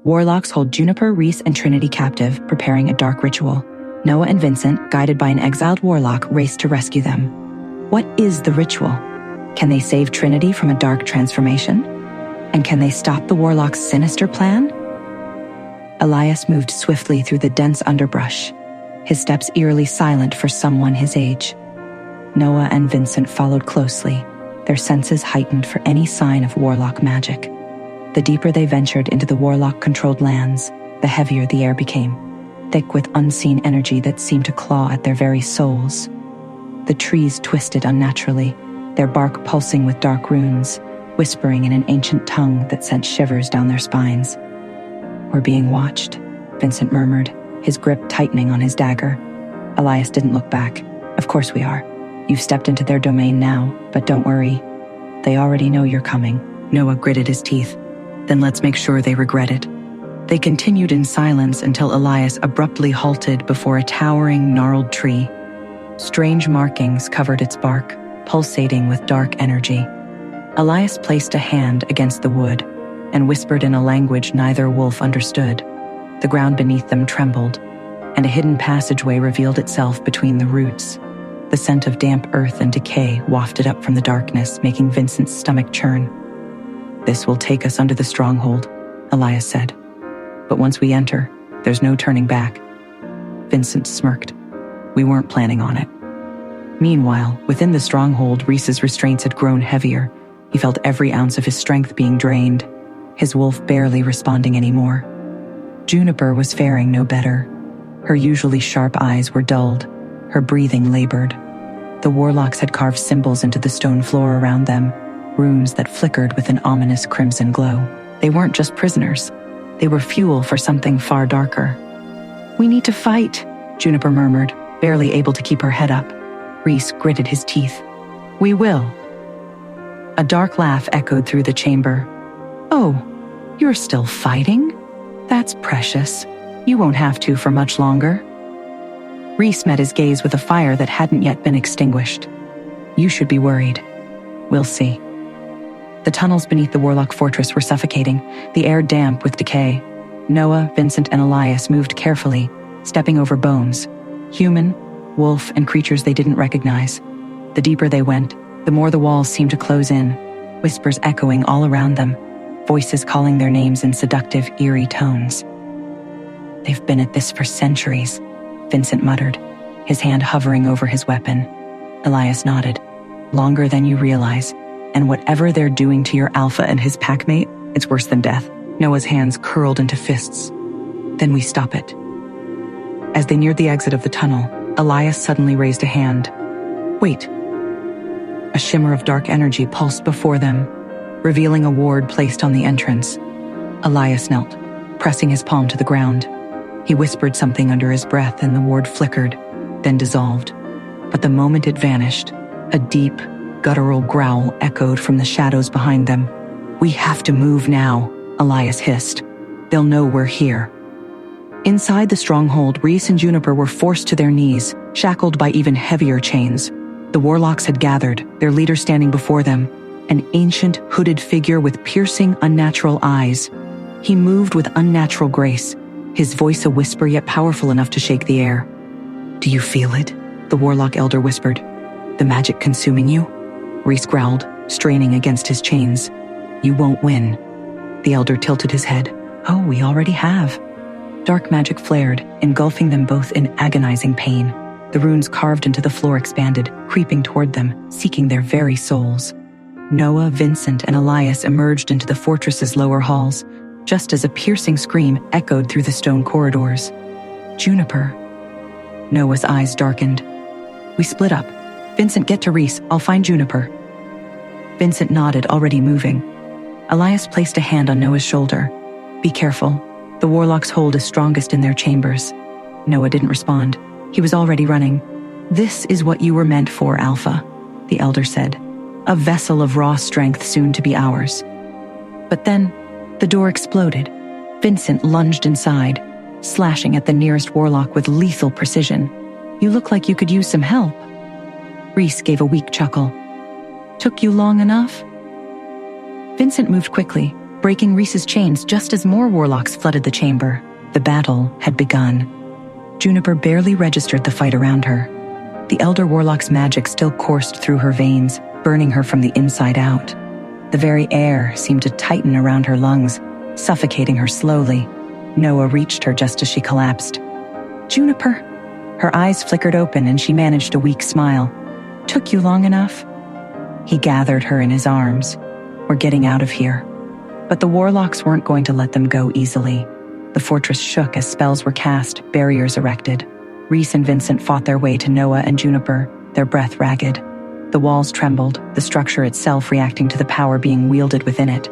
Warlocks hold Juniper, Reece, and Trinity captive, preparing a dark ritual. Noah and Vincent, guided by an exiled warlock, race to rescue them. What is the ritual? Can they save Trinity from a dark transformation? And can they stop the warlock's sinister plan? Elias moved swiftly through the dense underbrush, his steps eerily silent for someone his age. Noah and Vincent followed closely, their senses heightened for any sign of warlock magic. The deeper they ventured into the warlock-controlled lands, the heavier the air became, thick with unseen energy that seemed to claw at their very souls. The trees twisted unnaturally, their bark pulsing with dark runes, whispering in an ancient tongue that sent shivers down their spines. "We're being watched," Vincent murmured, his grip tightening on his dagger. Elias didn't look back. "Of course we are. You've stepped into their domain now, but don't worry. They already know you're coming." Noah gritted his teeth. "Then let's make sure they regret it." They continued in silence until Elias abruptly halted before a towering, gnarled tree. Strange markings covered its bark, pulsating with dark energy. Elias placed a hand against the wood and whispered in a language neither wolf understood. The ground beneath them trembled, and a hidden passageway revealed itself between the roots. The scent of damp earth and decay wafted up from the darkness, making Vincent's stomach churn. "This will take us under the stronghold," Elias said. "But once we enter, there's no turning back." Vincent smirked. "We weren't planning on it." Meanwhile, within the stronghold, Reece's restraints had grown heavier. He felt every ounce of his strength being drained, his wolf barely responding anymore. Juniper was faring no better. Her usually sharp eyes were dulled, her breathing labored. The warlocks had carved symbols into the stone floor around them, runes that flickered with an ominous crimson glow. They weren't just prisoners. They were fuel for something far darker. "We need to fight," Juniper murmured, barely able to keep her head up. Reece gritted his teeth. "We will." A dark laugh echoed through the chamber. "Oh, you're still fighting? That's precious. You won't have to for much longer." Reece met his gaze with a fire that hadn't yet been extinguished. "You should be worried. We'll see." The tunnels beneath the warlock fortress were suffocating, the air damp with decay. Noah, Vincent, and Elias moved carefully, stepping over bones, human, wolf, and creatures they didn't recognize. The deeper they went, the more the walls seemed to close in, whispers echoing all around them, voices calling their names in seductive, eerie tones. "They've been at this for centuries," Vincent muttered, his hand hovering over his weapon. Elias nodded. "Longer than you realize. And whatever they're doing to your alpha and his packmate, it's worse than death." Noah's hands curled into fists. "Then we stop it." As they neared the exit of the tunnel, Elias suddenly raised a hand. "Wait." A shimmer of dark energy pulsed before them, revealing a ward placed on the entrance. Elias knelt, pressing his palm to the ground. He whispered something under his breath and the ward flickered, then dissolved. But the moment it vanished, a deep, guttural growl echoed from the shadows behind them. "We have to move now," Elias hissed. "They'll know we're here." Inside the stronghold, Reece and Juniper were forced to their knees, shackled by even heavier chains. The warlocks had gathered, their leader standing before them, an ancient, hooded figure with piercing, unnatural eyes. He moved with unnatural grace, his voice a whisper yet powerful enough to shake the air. "Do you feel it?" the warlock elder whispered. "The magic consuming you?" Reece growled, straining against his chains. "You won't win." The elder tilted his head. "Oh, we already have." Dark magic flared, engulfing them both in agonizing pain. The runes carved into the floor expanded, creeping toward them, seeking their very souls. Noah, Vincent, and Elias emerged into the fortress's lower halls, just as a piercing scream echoed through the stone corridors. "Juniper." Noah's eyes darkened. "We split up. Vincent, get to Reece. I'll find Juniper." Vincent nodded, already moving. Elias placed a hand on Noah's shoulder. "Be careful. The warlocks' hold is strongest in their chambers." Noah didn't respond. He was already running. "This is what you were meant for, Alpha," the elder said. "A vessel of raw strength soon to be ours." But then, the door exploded. Vincent lunged inside, slashing at the nearest warlock with lethal precision. "You look like you could use some help." Reece gave a weak chuckle. "Took you long enough?" Vincent moved quickly, breaking Reece's chains just as more warlocks flooded the chamber. The battle had begun. Juniper barely registered the fight around her. The elder warlock's magic still coursed through her veins, burning her from the inside out. The very air seemed to tighten around her lungs, suffocating her slowly. Noah reached her just as she collapsed. "Juniper." Her eyes flickered open and she managed a weak smile. "Took you long enough?" He gathered her in his arms. "We're getting out of here." But the warlocks weren't going to let them go easily. The fortress shook as spells were cast, barriers erected. Reece and Vincent fought their way to Noah and Juniper, their breath ragged. The walls trembled, the structure itself reacting to the power being wielded within it.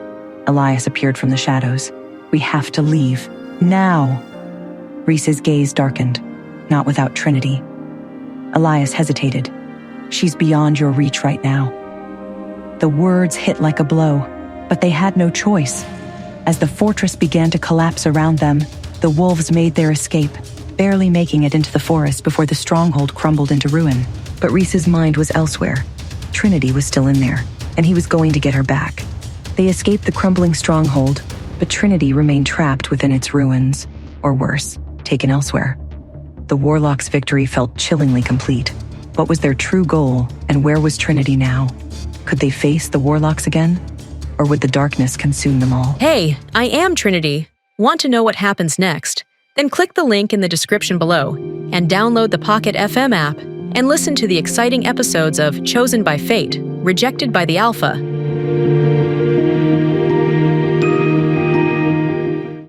Elias appeared from the shadows. "We have to leave. Now!" Reece's gaze darkened. "Not without Trinity." Elias hesitated. "She's beyond your reach right now." The words hit like a blow, but they had no choice. As the fortress began to collapse around them, the wolves made their escape, barely making it into the forest before the stronghold crumbled into ruin. But Reece's mind was elsewhere. Trinity was still in there, and he was going to get her back. They escaped the crumbling stronghold, but Trinity remained trapped within its ruins, or worse, taken elsewhere. The warlocks' victory felt chillingly complete. What was their true goal, and where was Trinity now? Could they face the warlocks again? Or would the darkness consume them all? Hey, I am Trinity. Want to know what happens next? Then click the link in the description below and download the Pocket FM app and listen to the exciting episodes of Chosen by Fate, Rejected by the Alpha,